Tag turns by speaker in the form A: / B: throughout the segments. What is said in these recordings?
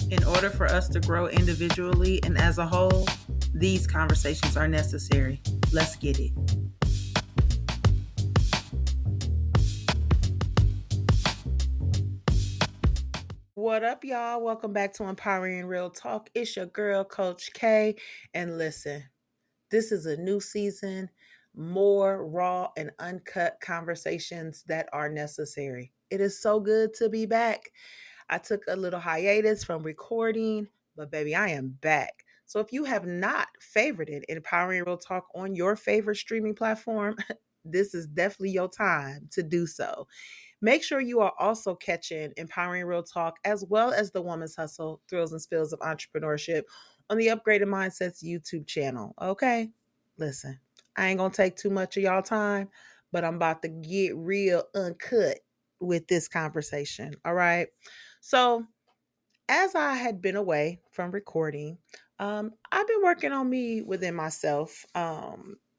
A: In order for us to grow individually and as a whole, these conversations are necessary. Let's get it. What up, y'all? Welcome back to Empowering Real Talk. It's your girl, Coach K. And listen, this is a new season, more raw and uncut conversations that are necessary. It is so good to be back. I took a little hiatus from recording, but baby, I am back. So if you have not favorited Empowering Real Talk on your favorite streaming platform, this is definitely your time to do so. Make sure you are also catching Empowering Real Talk as well as the Woman's Hustle, Thrills and Spills of Entrepreneurship on the Upgraded Mindsets YouTube channel. Okay? Listen, I ain't going to take too much of y'all time, but I'm about to get real uncut with this conversation. All right? So, as I had been away from recording, I've been working on me within myself,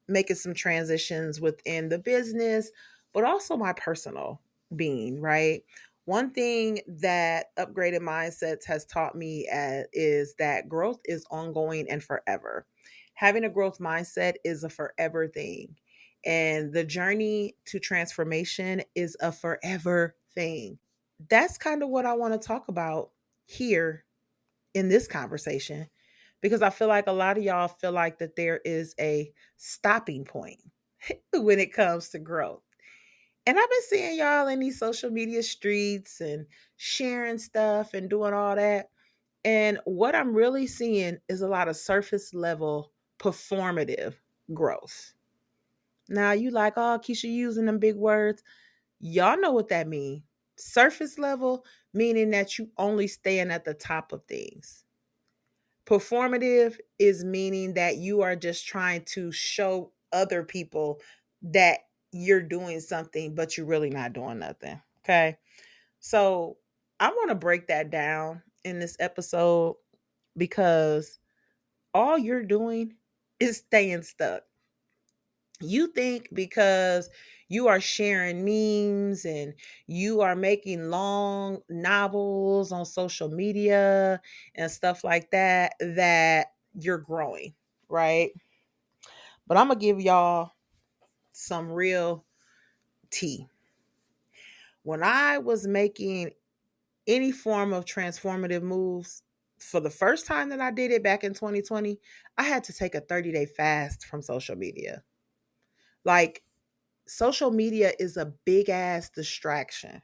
A: making some transitions within the business, but also my personal being, right? One thing that upgraded mindsets has taught me is that growth is ongoing and forever. Having a growth mindset is a forever thing. And the journey to transformation is a forever thing. That's kind of what I want to talk about here in this conversation because I feel like a lot of y'all feel like that there is a stopping point when it comes to growth. And I've been seeing y'all in these social media streets and sharing stuff and doing all that. And what I'm really seeing is a lot of surface level performative growth. Now you like, oh, Keisha using them big words. Y'all know what that means. Surface level, meaning that you only staying at the top of things. Performative is meaning that you are just trying to show other people that you're doing something, but you're really not doing nothing. Okay. So I want to break that down in this episode because all you're doing is staying stuck. You think because you are sharing memes and you are making long novels on social media and stuff like that, that you're growing, right? But I'm going to give y'all some real tea. When I was making any form of transformative moves, for the first time that I did it back in 2020, I had to take a 30-day fast from social media. Like, social media is a big ass distraction.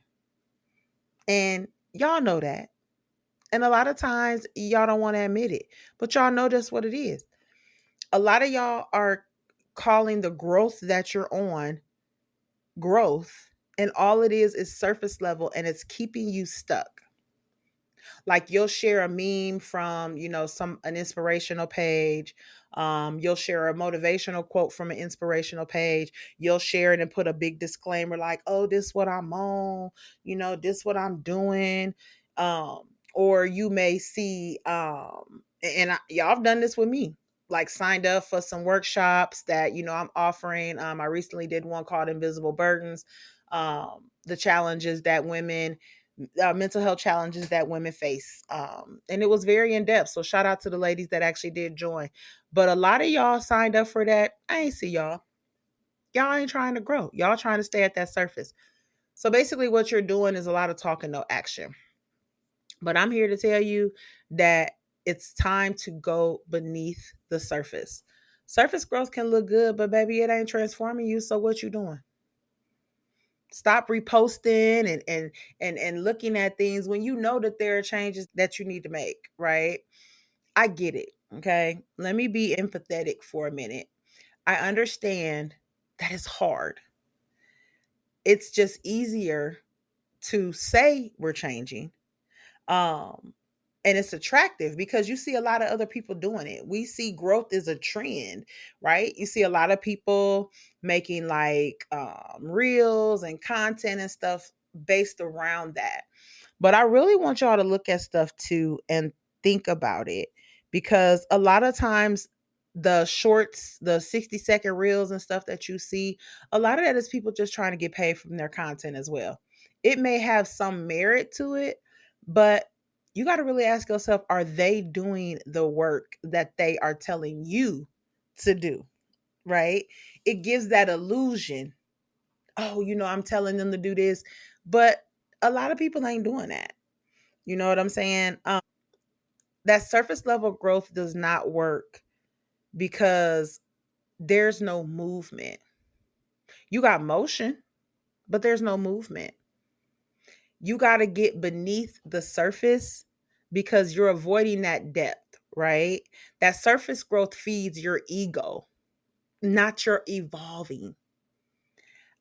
A: And y'all know that. And a lot of times y'all don't want to admit it, but y'all know that's what it is. A lot of y'all are calling the growth that you're on growth, and all it is surface level and it's keeping you stuck. Like you'll share a meme from, some an inspirational page. You'll share a motivational quote from an inspirational page. You'll share it and put a big disclaimer like, "Oh, this what I'm on. This what I'm doing." Or you may see, and y'all have done this with me. Like signed up for some workshops that I'm offering. I recently did one called Invisible Burdens. The challenges that women mental health challenges that women face. And it was very in depth. So shout out to the ladies that actually did join. But a lot of y'all signed up for that. I ain't see y'all. Y'all ain't trying to grow. Y'all trying to stay at that surface. So basically what you're doing is a lot of talk and no action. But I'm here to tell you that it's time to go beneath the surface. Surface growth can look good, but baby, it ain't transforming you. So what you doing? Stop reposting and looking at things when you know that there are changes that you need to make, right? I get it. Okay. Let me be empathetic for a minute. I understand that it's hard. It's just easier to say we're changing. Um, and it's attractive because you see a lot of other people doing it. We see growth is a trend, right? You see a lot of people making like reels and content and stuff based around that. But I really want y'all to look at stuff too and think about it because a lot of times the shorts, the 60-second reels and stuff that you see, a lot of that is people just trying to get paid from their content as well. It may have some merit to it, but You got to really ask yourself, are they doing the work that they are telling you to do? Right? It gives that illusion. Oh, I'm telling them to do this, but a lot of people ain't doing that. You know what I'm saying? That surface level growth does not work because there's no movement. You got motion, but there's no movement. You got to get beneath the surface because you're avoiding that depth, right? That surface growth feeds your ego, not your evolving.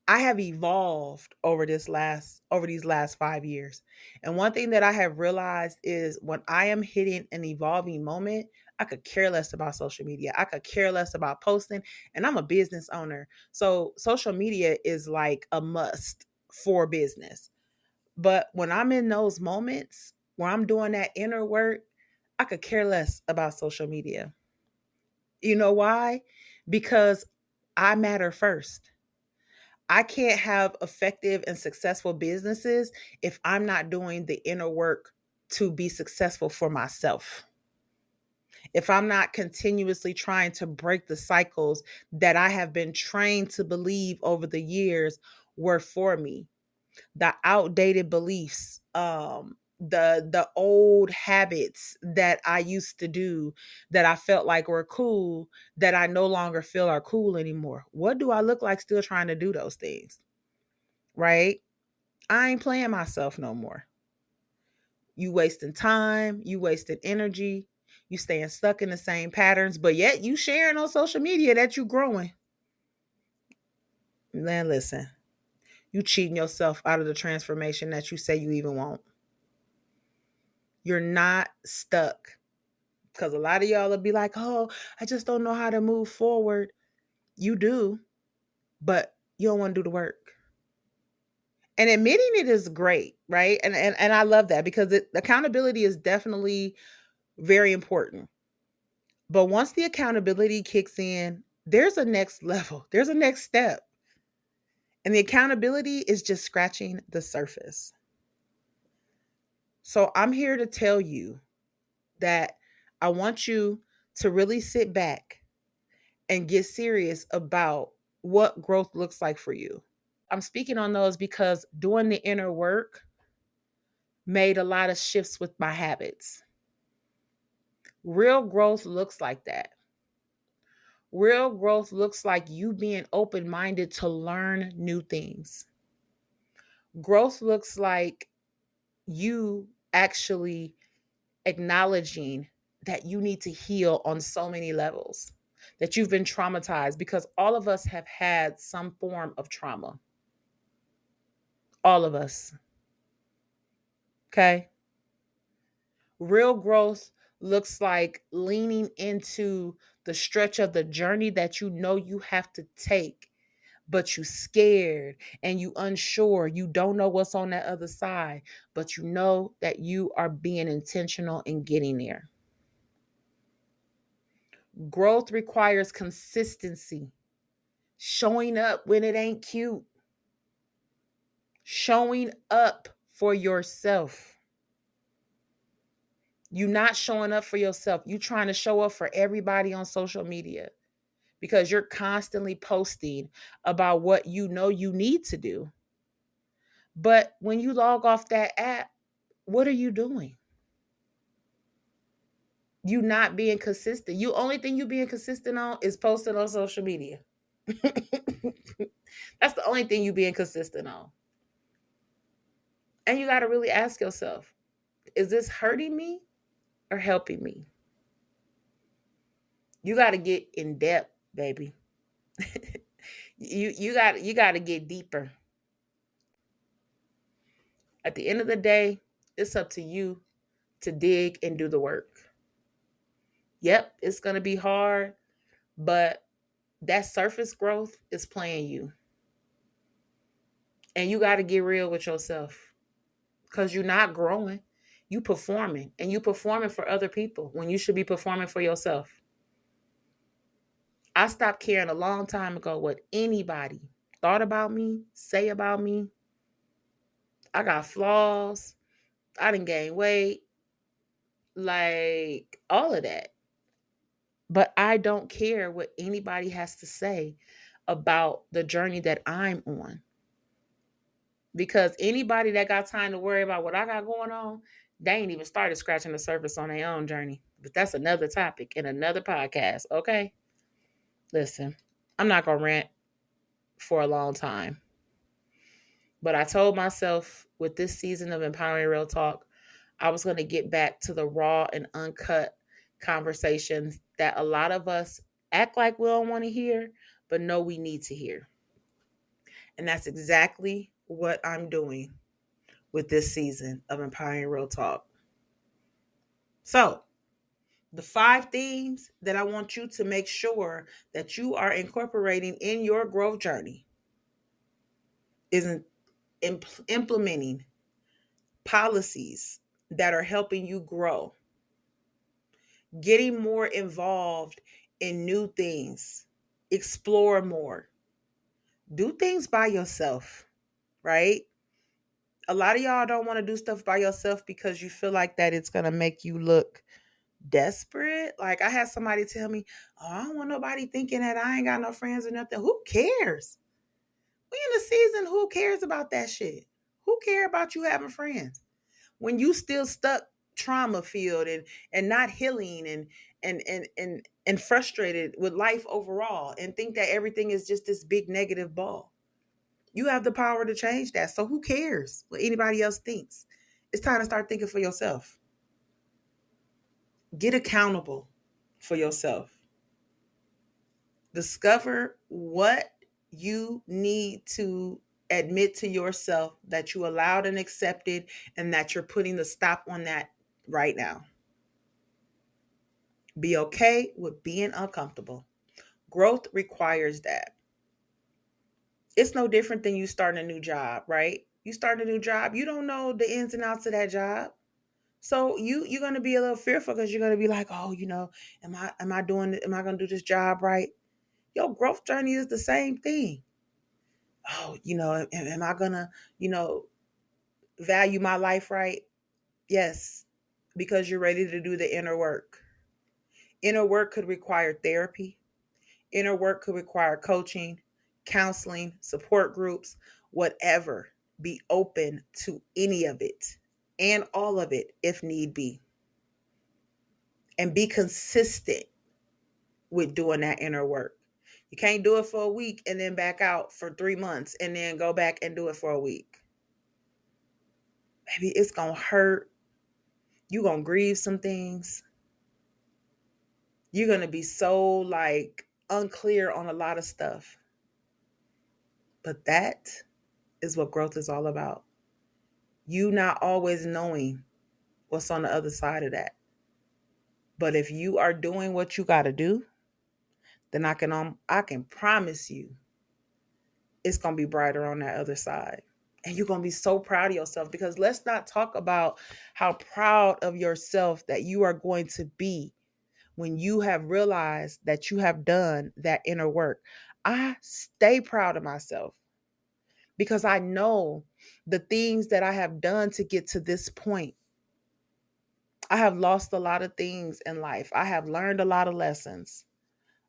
A: I have evolved over these last 5 years. And one thing that I have realized is when I am hitting an evolving moment, I could care less about social media. I could care less about posting, and I'm a business owner. So social media is like a must for business. But when I'm in those moments where I'm doing that inner work, I could care less about social media. You know why? Because I matter first. I can't have effective and successful businesses if I'm not doing the inner work to be successful for myself. If I'm not continuously trying to break the cycles that I have been trained to believe over the years were for me, the outdated beliefs, the old habits that I used to do that I felt like were cool that I no longer feel are cool anymore. What do I look like still trying to do those things? Right? I ain't playing myself no more. You wasting time, you wasting energy, you staying stuck in the same patterns, but yet you sharing on social media that you growing. Man, listen, you cheating yourself out of the transformation that you say you even want. You're not stuck. Because a lot of y'all will be like, oh, I just don't know how to move forward. You do, but you don't want to do the work. And admitting it is great, right? And I love that because accountability is definitely very important. But once the accountability kicks in, there's a next level, there's a next step. And the accountability is just scratching the surface. So I'm here to tell you that I want you to really sit back and get serious about what growth looks like for you. I'm speaking on those because doing the inner work made a lot of shifts with my habits. Real growth looks like that. Real growth looks like you being open minded to learn new things. Growth looks like you actually acknowledging that you need to heal on so many levels, that you've been traumatized because all of us have had some form of trauma. All of us. Okay. Real growth looks like leaning into the stretch of the journey that you know you have to take, but you scared and you unsure. You don't know what's on that other side, but you know that you are being intentional in getting there. Growth requires consistency, showing up when it ain't cute, showing up for yourself. You not showing up for yourself. You trying to show up for everybody on social media because you're constantly posting about what you know you need to do. But when you log off that app, what are you doing? You not being consistent. You only thing you being consistent on is posting on social media. That's the only thing you being consistent on. And you got to really ask yourself, is this hurting me or helping me? You got to get in depth, baby. You got to get deeper. At the end of the day, it's up to you to dig and do the work. Yep, it's going to be hard, but that surface growth is playing you. And you got to get real with yourself because you're not growing. You performing and you performing for other people when you should be performing for yourself. I stopped caring a long time ago what anybody thought about me, say about me. I got flaws. I didn't gain weight. like all of that. But I don't care what anybody has to say about the journey that I'm on. Because anybody that got time to worry about what I got going on, they ain't even started scratching the surface on their own journey. But that's another topic in another podcast. Okay. Listen, I'm not going to rant for a long time. But I told myself with this season of Empowering Real Talk, I was going to get back to the raw and uncut conversations that a lot of us act like we don't want to hear, but know we need to hear. And that's exactly what I'm doing with this season of Empowering Real Talk. So, the 5 themes that I want you to make sure that you are incorporating in your growth journey is implementing policies that are helping you grow, getting more involved in new things, explore more, do things by yourself, right? A lot of y'all don't want to do stuff by yourself because you feel like that it's going to make you look desperate. Like I had somebody tell me, "Oh, I don't want nobody thinking that I ain't got no friends or nothing." Who cares? We in the season, who cares about that shit? Who care about you having friends? When you still stuck trauma filled and not healing and frustrated with life overall and think that everything is just this big negative ball. You have the power to change that. So who cares what anybody else thinks? It's time to start thinking for yourself. Get accountable for yourself. Discover what you need to admit to yourself that you allowed and accepted and that you're putting the stop on that right now. Be okay with being uncomfortable. Growth requires that. It's no different than you starting a new job, right? You start a new job, you don't know the ins and outs of that job. So you're gonna be a little fearful because you're gonna be like, oh, am I gonna do this job right? Your growth journey is the same thing. Oh, am I gonna, you know, value my life right? Yes, because you're ready to do the inner work. Inner work could require therapy. Inner work could require coaching, counseling, support groups, whatever. Be open to any of it and all of it if need be. And be consistent with doing that inner work. You can't do it for a week and then back out for 3 months and then go back and do it for a week. Maybe it's going to hurt. You're going to grieve some things. You're going to be so like unclear on a lot of stuff. But that is what growth is all about. You not always knowing what's on the other side of that. But if you are doing what you got to do, then I can promise you it's going to be brighter on that other side. And you're going to be so proud of yourself, because let's not talk about how proud of yourself that you are going to be when you have realized that you have done that inner work. I stay proud of myself because I know the things that I have done to get to this point. I have lost a lot of things in life. I have learned a lot of lessons.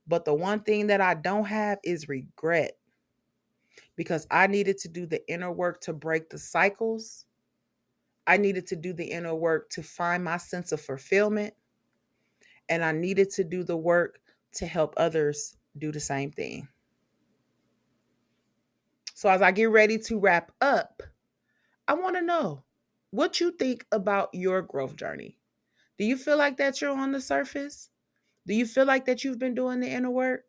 A: But the one thing that I don't have is regret, because I needed to do the inner work to break the cycles. I needed to do the inner work to find my sense of fulfillment. And I needed to do the work to help others do the same thing. So as I get ready to wrap up, I want to know what you think about your growth journey. Do you feel like that you're on the surface? Do you feel like that you've been doing the inner work?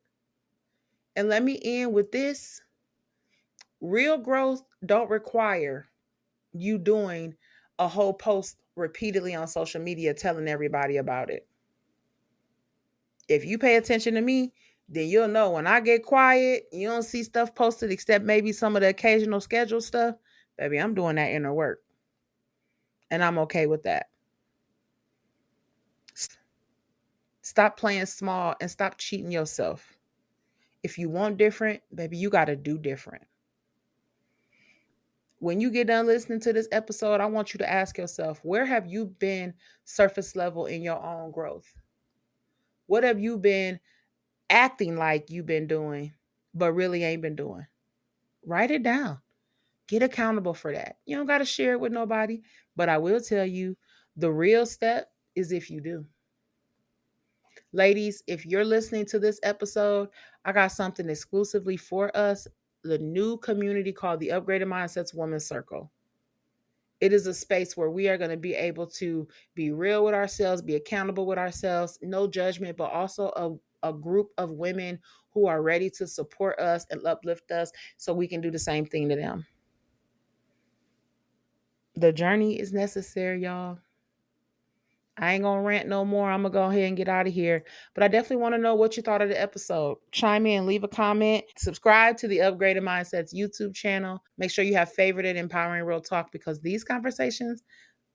A: And let me end with this. Real growth don't require you doing a whole post repeatedly on social media telling everybody about it. If you pay attention to me, then you'll know when I get quiet, you don't see stuff posted except maybe some of the occasional scheduled stuff. Baby, I'm doing that inner work. And I'm okay with that. Stop playing small and stop cheating yourself. If you want different, baby, you got to do different. When you get done listening to this episode, I want you to ask yourself, where have you been surface level in your own growth? What have you been acting like you've been doing, but really ain't been doing? Write it down. Get accountable for that. You don't got to share it with nobody, but I will tell you the real step is if you do. Ladies, if you're listening to this episode, I got something exclusively for us, the new community called the Upgraded Mindsets Women's Circle. It is a space where we are going to be able to be real with ourselves, be accountable with ourselves, no judgment, but also a group of women who are ready to support us and uplift us so we can do the same thing to them. The journey is necessary, y'all. I ain't gonna rant no more. I'm gonna go ahead and get out of here. But I definitely want to know what you thought of the episode. Chime in, leave a comment, subscribe to the Upgraded Mindsets YouTube channel. Make sure you have favorited Empowering Real Talk because these conversations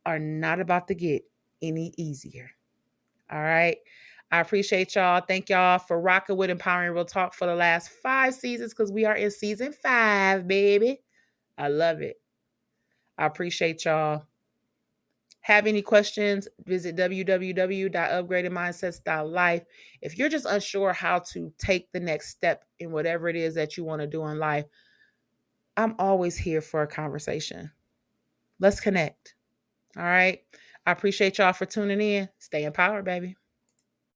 A: are not about to get any easier. All right. I appreciate y'all. Thank y'all for rocking with Empowering Real Talk for the last 5 seasons because we are in season 5, baby. I love it. I appreciate y'all. Have any questions, visit www.upgradedmindsets.life. If you're just unsure how to take the next step in whatever it is that you want to do in life, I'm always here for a conversation. Let's connect. All right. I appreciate y'all for tuning in. Stay empowered, baby.